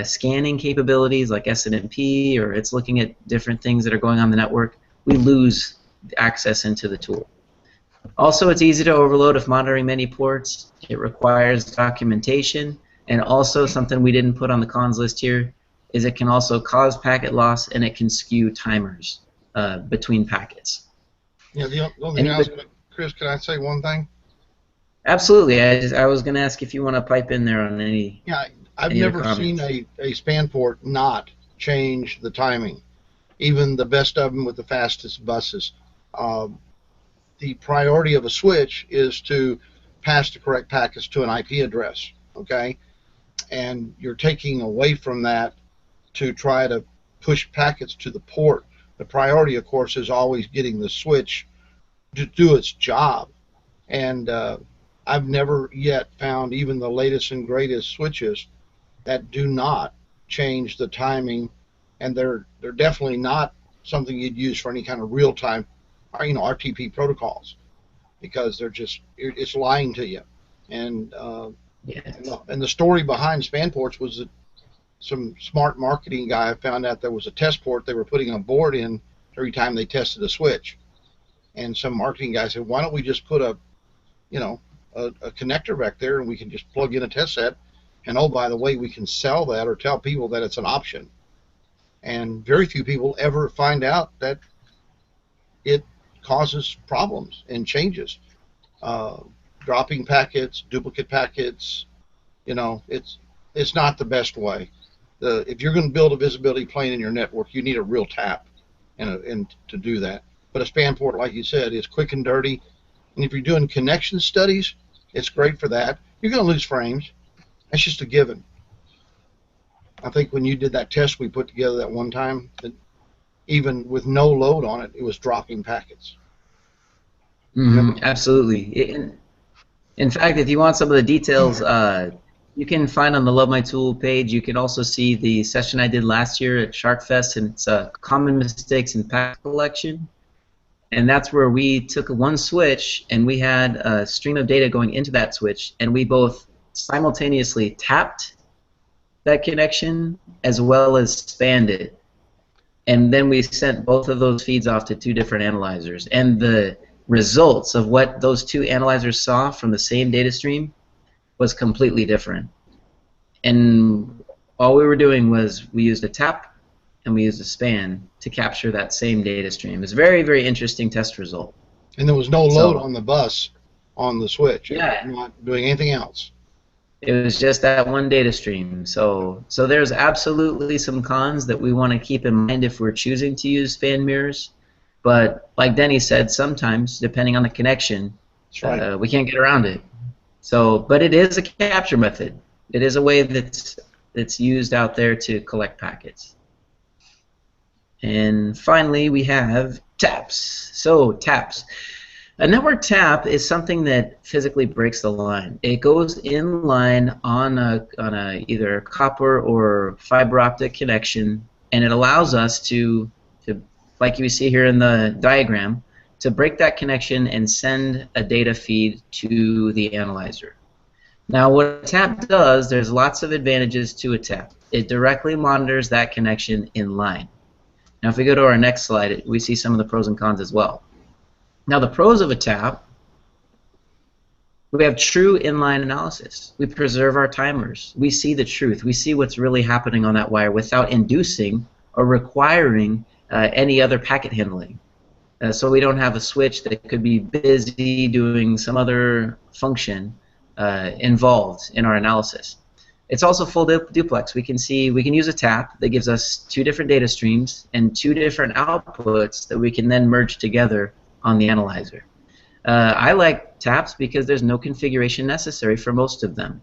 B: scanning capabilities like SNMP, or it's looking at different things that are going on the network, we lose access into the tool. Also, it's easy to overload if monitoring many ports. It requires documentation, and also something we didn't put on the cons list here is it can also cause packet loss, and it can skew timers between packets.
C: Yeah, the only thing I was gonna, Chris, can I say one thing?
B: Absolutely. I was going to ask if you want to pipe in there on any.
C: Yeah, I've
B: any
C: never seen a span port not change the timing, even the best of them with the fastest buses. The priority of a switch is to pass the correct packets to an IP address, okay? And you're taking away from that to try to push packets to the port. The priority, of course, is always getting the switch to do its job. And I've never yet found even the latest and greatest switches that do not change the timing, and they're definitely not something you'd use for any kind of real-time, RTP protocols, because they're just, it's lying to you. And and the story behind span ports was that some smart marketing guy found out there was a test port they were putting a board in every time they tested a switch, and some marketing guy said, why don't we just put a connector back there and we can just plug in a test set, and oh, by the way, we can sell that or tell people that it's an option. And very few people ever find out that it causes problems and changes. Dropping packets, duplicate packets, it's not the best way. If you're going to build a visibility plane in your network, you need a real tap and to do that. But a span port, like you said, is quick and dirty. And if you're doing connection studies, it's great for that. You're going to lose frames. That's just a given. I think when you did that test we put together that one time, that even with no load on it, it was dropping packets.
B: Absolutely. In fact, if you want some of the details, you can find on the Love My Tool page. You can also see the session I did last year at SharkFest, and it's common mistakes in packet collection. And that's where we took one switch and we had a stream of data going into that switch, and we both simultaneously tapped that connection as well as spanned it. And then we sent both of those feeds off to two different analyzers. And the results of what those two analyzers saw from the same data stream was completely different. And all we were doing was we used a tap and we used a span to capture that same data stream. It's a very, very interesting test result.
C: And there was no load on the bus on the switch.
B: Yeah.
C: It was not doing anything else.
B: It was just that one data stream. So there's absolutely some cons that we want to keep in mind if we're choosing to use span mirrors. But like Denny said, sometimes, depending on the connection,
C: That's right.
B: we can't get around it. But it is a capture method. It is a way that's used out there to collect packets. And finally, we have taps. So taps. A network tap is something that physically breaks the line. It goes in line on a either copper or fiber optic connection, and it allows us to, like you see here in the diagram, to break that connection and send a data feed to the analyzer. Now what a tap does, there's lots of advantages to a tap. It directly monitors that connection in line. Now if we go to our next slide, we see some of the pros and cons as well. Now the pros of a tap, we have true inline analysis. We preserve our timers. We see the truth. We see what's really happening on that wire without inducing or requiring any other packet handling. So we don't have a switch that could be busy doing some other function involved in our analysis. It's also full duplex. We can use a tap that gives us 2 different data streams and 2 different outputs that we can then merge together on the analyzer. I like taps because there's no configuration necessary for most of them.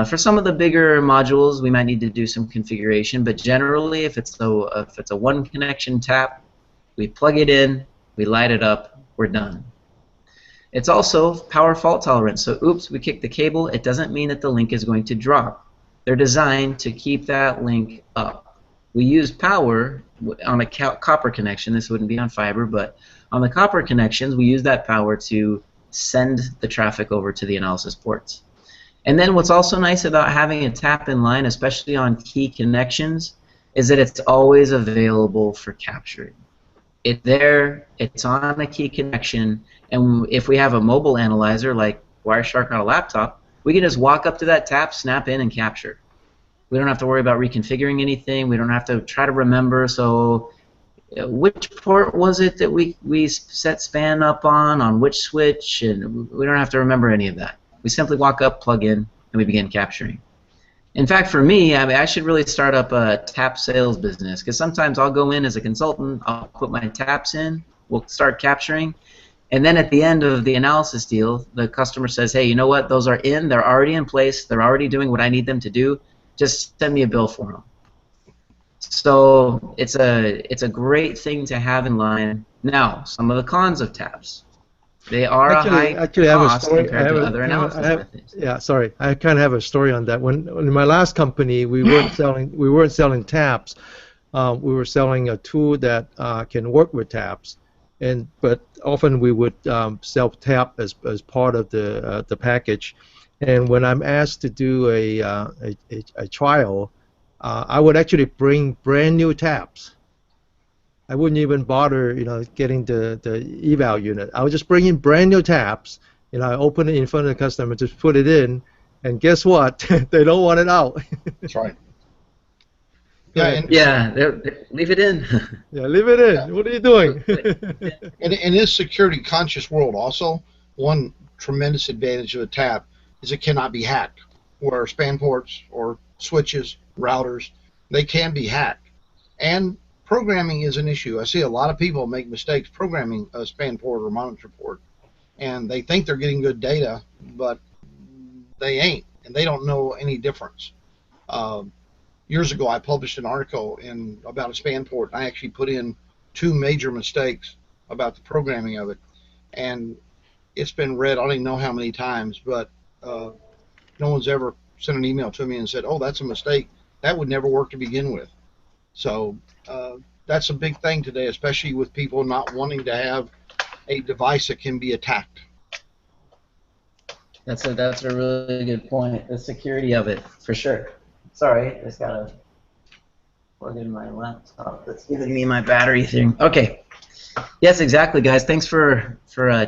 B: For some of the bigger modules, we might need to do some configuration, but generally, if it's a one connection tap, we plug it in, we light it up, we're done. It's also power fault tolerant. So, oops, we kicked the cable. It doesn't mean that the link is going to drop. They're designed to keep that link up. We use power on a copper connection. This wouldn't be on fiber, but on the copper connections, we use that power to send the traffic over to the analysis ports. And then what's also nice about having a tap in line, especially on key connections, is that it's always available for capturing. It's there, it's on a key connection, and if we have a mobile analyzer like Wireshark on a laptop, we can just walk up to that tap, snap in, and capture. We don't have to worry about reconfiguring anything. We don't have to try to remember, so which port was it that we set span up on which switch, and we don't have to remember any of that. We simply walk up, plug in, and we begin capturing. In fact, for me, I should really start up a tap sales business, because sometimes I'll go in as a consultant, I'll put my taps in, we'll start capturing, and then at the end of the analysis deal, the customer says, hey, you know what, those are in, they're already in place, they're already doing what I need them to do, just send me a bill for them. So it's a great thing to have in line. Now, some of the cons of taps. They are a high cost compared to other analysis methods.
A: Yeah, sorry, I kind of have a story on that. When in my last company, we weren't selling taps. We were selling a tool that can work with taps, but often we would sell tap as part of the package. And when I'm asked to do a trial, I would actually bring brand new taps. I wouldn't even bother, getting the eval unit. I would just bring in brand new taps. I open it in front of the customer, just put it in, and guess what? They don't want it out.
C: That's right.
B: Leave it in.
A: Yeah, leave it in. Yeah. What are you doing?
C: And in this security-conscious world, also, one tremendous advantage of a tap is it cannot be hacked. Where span ports or switches, routers, they can be hacked. And programming is an issue. I see a lot of people make mistakes programming a span port or monitor port, and they think they're getting good data, but they ain't, and they don't know any difference. Years ago, I published an article about a span port, and I actually put in 2 major mistakes about the programming of it, and it's been read I don't even know how many times, but no one's ever sent an email to me and said, oh, that's a mistake. That would never work to begin with. So that's a big thing today, especially with people not wanting to have a device that can be attacked.
B: That's a really good point. The security of it, for sure. Sorry, I just gotta plug in my laptop. That's giving me my battery thing. Okay. Yes, exactly, guys. Thanks for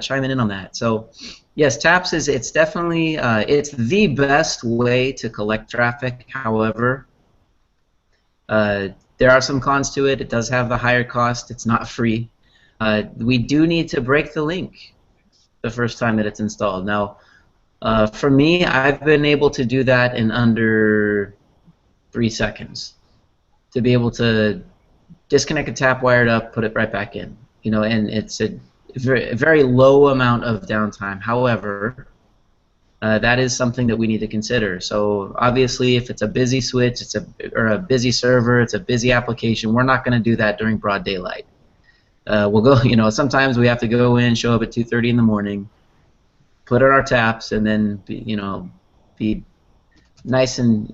B: chiming in on that. So, yes, taps it's definitely it's the best way to collect traffic. However, there are some cons to it. It does have the higher cost. It's not free. We do need to break the link the first time that it's installed. Now, for me, I've been able to do that in under 3 seconds. To be able to disconnect a tap, wire it up, put it right back in. And it's a very low amount of downtime. However, that is something that we need to consider. So obviously, if it's a busy switch, or a busy server, it's a busy application, we're not going to do that during broad daylight. We'll go. Sometimes we have to go in, show up at 2:30 in the morning, put in our taps, and then be nice and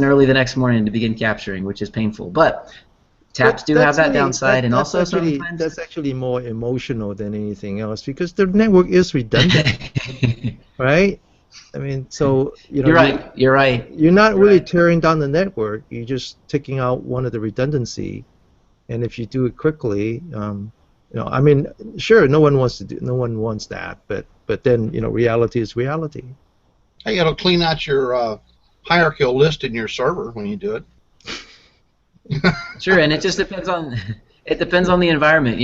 B: early the next morning to begin capturing, which is painful. But Taps do have that downside, and also sometimes
A: that's actually more emotional than anything else because the network is redundant, right? I mean, so
B: you're right. You're right.
A: You're not really tearing down the network. You're just taking out one of the redundancy, and if you do it quickly, I mean, sure, no one wants that, but then reality is reality.
C: Hey, it'll clean out your hierarchical list in your server when you do it.
B: Sure, and it just depends on the environment.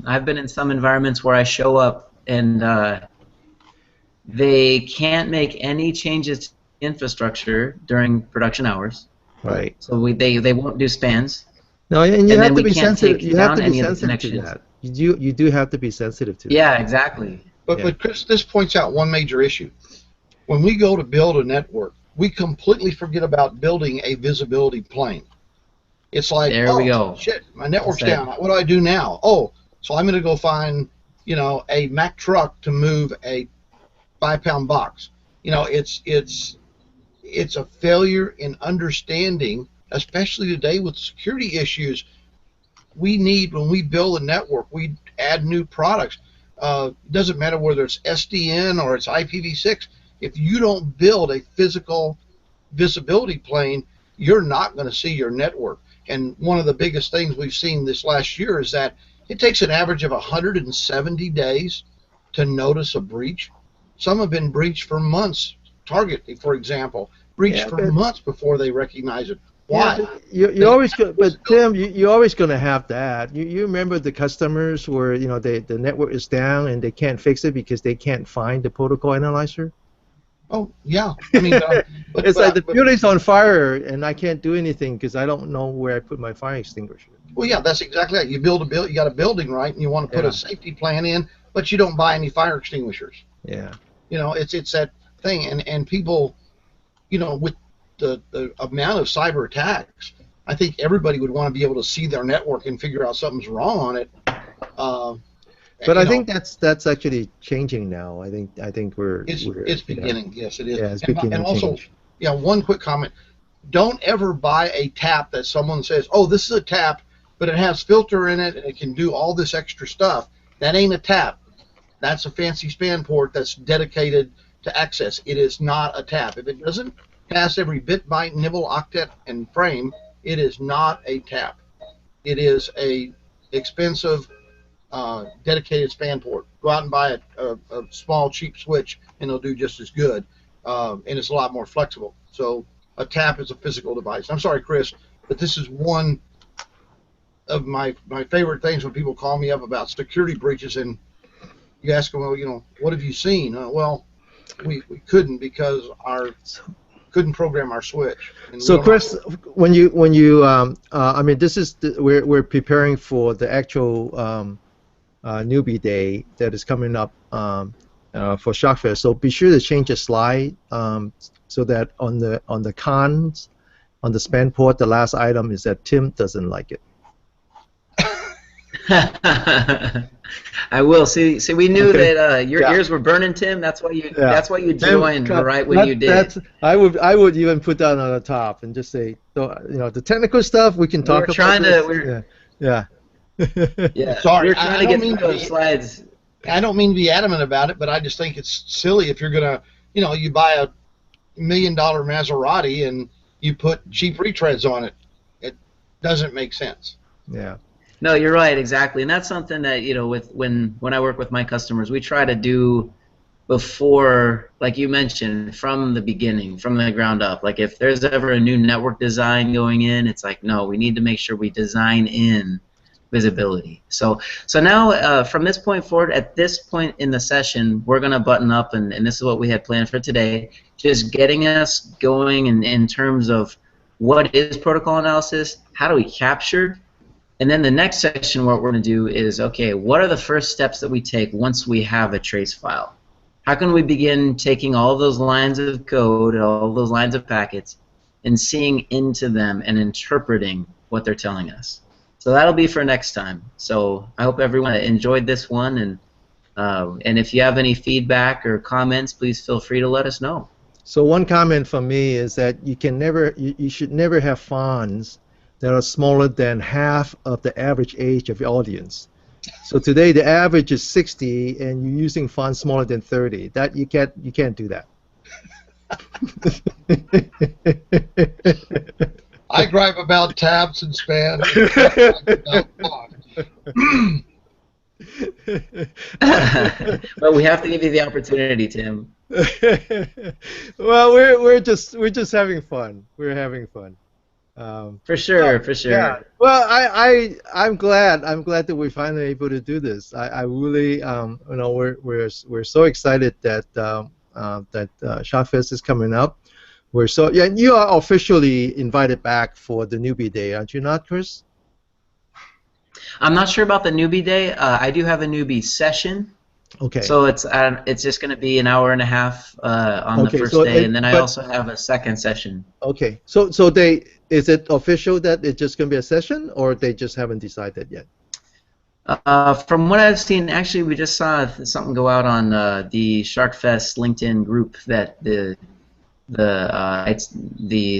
B: I've been in some environments where I show up and they can't make any changes to the infrastructure during production hours.
A: Right.
B: So they won't do spans.
A: No, and you have to be sensitive.
B: You have to be sensitive to
A: that. You do have to be sensitive to that.
B: Yeah, exactly.
C: But Chris, this points out one major issue. When we go to build a network, we completely forget about building a visibility plane. It's like,
B: there we go.
C: Shit, my network's down. What do I do now? Oh, so I'm going to go find, a Mack truck to move a 5-pound box. It's a failure in understanding, especially today with security issues. When we build a network, we add new products. It doesn't matter whether it's SDN or it's IPv6. If you don't build a physical visibility plane, you're not going to see your network. And one of the biggest things we've seen this last year is that it takes an average of 170 days to notice a breach. Some have been breached for months. Target, for example, breached for months before they recognize it. Why?
A: Yeah, you're always going, but Tim, you're always going to have that. You remember the customers where the network is down and they can't fix it because they can't find the protocol analyzer.
C: Oh yeah, I mean,
A: it's like the building's on fire and I can't do anything because I don't know where I put my fire extinguisher.
C: Well, yeah, that's exactly right. You got a building, right, and you want to put a safety plan in, but you don't buy any fire extinguishers.
A: Yeah.
C: It's that thing, and people, with the amount of cyber attacks, I think everybody would want to be able to see their network and figure out something's wrong on it.
A: But I think that's actually changing now. I think
C: it's beginning. Yes, it is.
A: Yeah, it's beginning.
C: And also, one quick comment: don't ever buy a tap that someone says, "Oh, this is a tap, but it has filter in it and it can do all this extra stuff." That ain't a tap. That's a fancy span port that's dedicated to access. It is not a tap. If it doesn't pass every bit, byte, nibble, octet, and frame, it is not a tap. It is a expensive dedicated span port. Go out and buy a small, cheap switch, and it'll do just as good, and it's a lot more flexible. So a tap is a physical device. I'm sorry, Chris, but this is one of my favorite things when people call me up about security breaches, and you ask them, well, what have you seen? Well, we couldn't because couldn't program our switch.
A: So Chris, when you I mean, this is we're preparing for the actual newbie day that is coming up for SharkFest. So be sure to change the slide so that on the cons on the span port, the last item is that Tim doesn't like it.
B: I will. See, we knew that your ears were burning, Tim. That's why you. That's why you joined right when you did.
A: I would even put that on the top and just say, the technical stuff we can talk about. Yeah.
C: Sorry,
B: we're trying to get through those slides.
C: I don't mean to be adamant about it, but I just think it's silly if you're gonna, you buy a $1 million Maserati and you put cheap retreads on it. It doesn't make sense.
A: Yeah.
B: No, you're right, exactly, and that's something that when I work with my customers, we try to do before, like you mentioned, from the beginning, from the ground up. Like if there's ever a new network design going in, it's like, no, we need to make sure we design in visibility. So now from this point forward, at this point in the session, we're going to button up, and this is what we had planned for today, just getting us going in terms of what is protocol analysis, how do we capture. And then the next section, what we're going to do is, okay, what are the first steps that we take once we have a trace file? How can we begin taking all of those lines of code, all those lines of packets, and seeing into them and interpreting what they're telling us? So that'll be for next time. So I hope everyone enjoyed this one, and if you have any feedback or comments, please feel free to let us know.
A: So one comment from me is that you should never have fonts that are smaller than half of the average age of your audience. So today the average is 60, and you're using fonts smaller than 30. That you can't do that.
C: I gripe about tabs and span. You gripe about font.
B: Well, we have to give you the opportunity, Tim.
A: Well, we're just having fun. We're having fun.
B: For sure, for sure.
A: Yeah. Well, I'm glad that we're finally able to do this. I really we're so excited that Shockfest is coming up. Yeah, you are officially invited back for the Newbie Day, aren't you not, Chris?
B: I'm not sure about the Newbie Day. I do have a Newbie session.
A: Okay.
B: So it's just going to be an hour and a half on the first day, and then I also have a second session.
A: Okay. So is it official that it's just going to be a session, or they just haven't decided yet?
B: From what I've seen, actually, we just saw something go out on the SharkFest LinkedIn group that the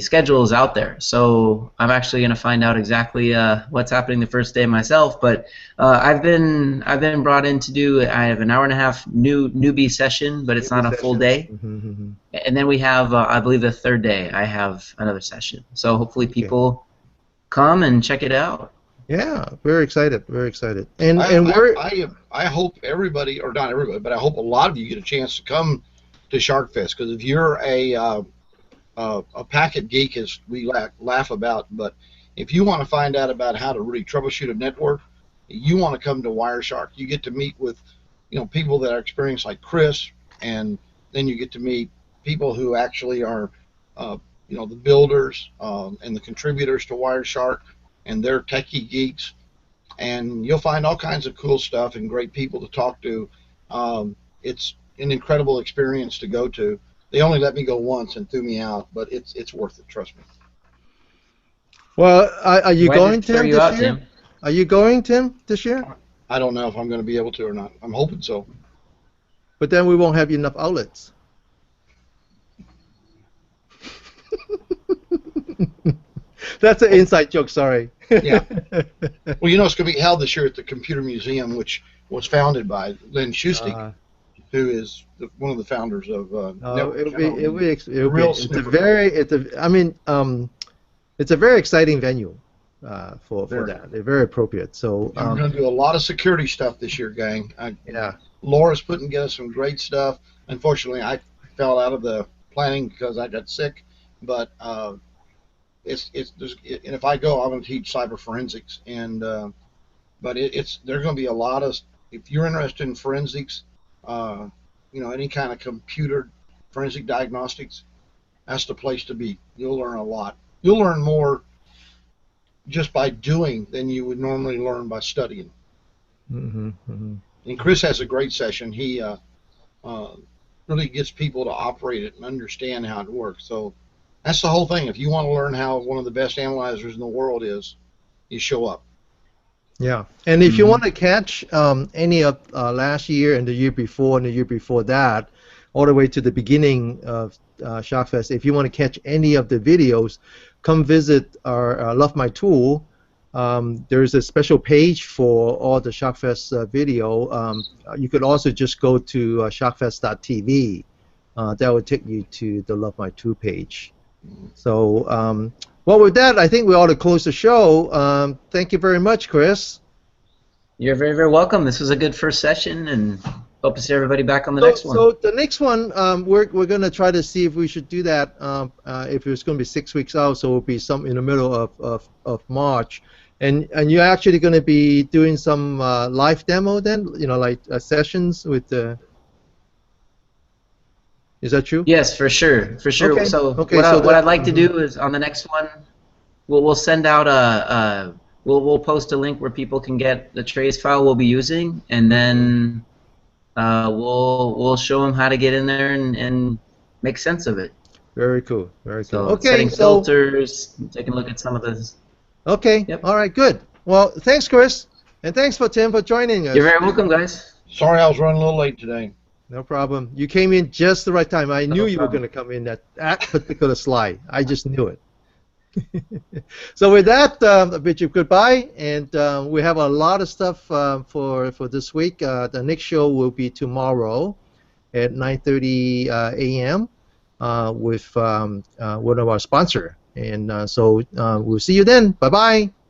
B: schedule is out there. So I'm actually going to find out exactly what's happening the first day myself. But I've been brought in to do. I have an hour and a half newbie session, but it's not a full day.
A: Mm-hmm.
B: And then we have, I believe, the third day. I have another session. So hopefully people come and check it out.
A: Yeah, very excited, very excited. And
C: I hope everybody, or not everybody, but I hope a lot of you get a chance to come to SharkFest, because if you're a packet geek, as we laugh about, but if you want to find out about how to really troubleshoot a network, you want to come to Wireshark. You get to meet with people that are experienced like Chris, and then you get to meet people who actually are the builders and the contributors to Wireshark, and they're techie geeks, and you'll find all kinds of cool stuff and great people to talk to. It's an incredible experience to go to. They only let me go once and threw me out, but it's worth it, trust me.
A: Well, are you going, Tim, this year?
B: Tim?
A: Are you going, Tim, this year?
C: I don't know if I'm going to be able to or not. I'm hoping so.
A: But then we won't have enough outlets. That's an inside joke, sorry.
C: Yeah. Well, it's going to be held this year at the Computer Museum, which was founded by Lynn Schustig, who is one of the founders of
A: it's a very exciting venue for that. They're very appropriate. So
C: we're going to do a lot of security stuff this year, gang.
A: Yeah.
C: Laura's putting together some great stuff. Unfortunately, I fell out of the planning because I got sick, but and if I go, I'm going to teach cyber forensics, and but there's going to be a lot of, if you're interested in forensics, any kind of computer forensic diagnostics, that's the place to be. You'll learn a lot. You'll learn more just by doing than you would normally learn by studying.
A: Mm-hmm, mm-hmm.
C: And Chris has a great session. He really gets people to operate it and understand how it works. So that's the whole thing. If you want to learn how one of the best analyzers in the world is, you show up.
A: Yeah, and if you want to catch any of last year and the year before and the year before that, all the way to the beginning of Shockfest, if you want to catch any of the videos, come visit our Love My Tool. There's a special page for all the Shockfest video. You could also just go to shockfest.tv. That will take you to the Love My Tool page. So, well, with that, I think we ought to close the show. Thank you very much, Chris.
B: You're very, very welcome. This was a good first session, and hope to see everybody back on the next one.
A: So the next one, we're going to try to see if we should do that. If it's going to be 6 weeks out, so it'll be some in the middle of March. And you're actually going to be doing some live demo then, like sessions with the. Is that true?
B: Yes, for sure, for sure.
A: Okay.
B: So
A: okay,
B: what I'd like to do is on the next one, we'll send out we'll post a link where people can get the trace file we'll be using, and then we'll show them how to get in there and make sense of it.
A: Very cool. Very cool.
B: So
A: Okay.
B: setting filters, taking a look at some of this.
A: Okay.
B: Yep.
A: All right. Good. Well, thanks, Chris, and thanks for Tim for joining us.
B: You're very welcome, guys.
C: Sorry I was running a little late today.
A: No problem. You came in just the right time. I knew you were going to come in at that particular slide. I just knew it. So with that, Richard, goodbye, and we have a lot of stuff for this week. The next show will be tomorrow at 9:30 a.m. With one of our sponsors, and so we'll see you then. Bye bye.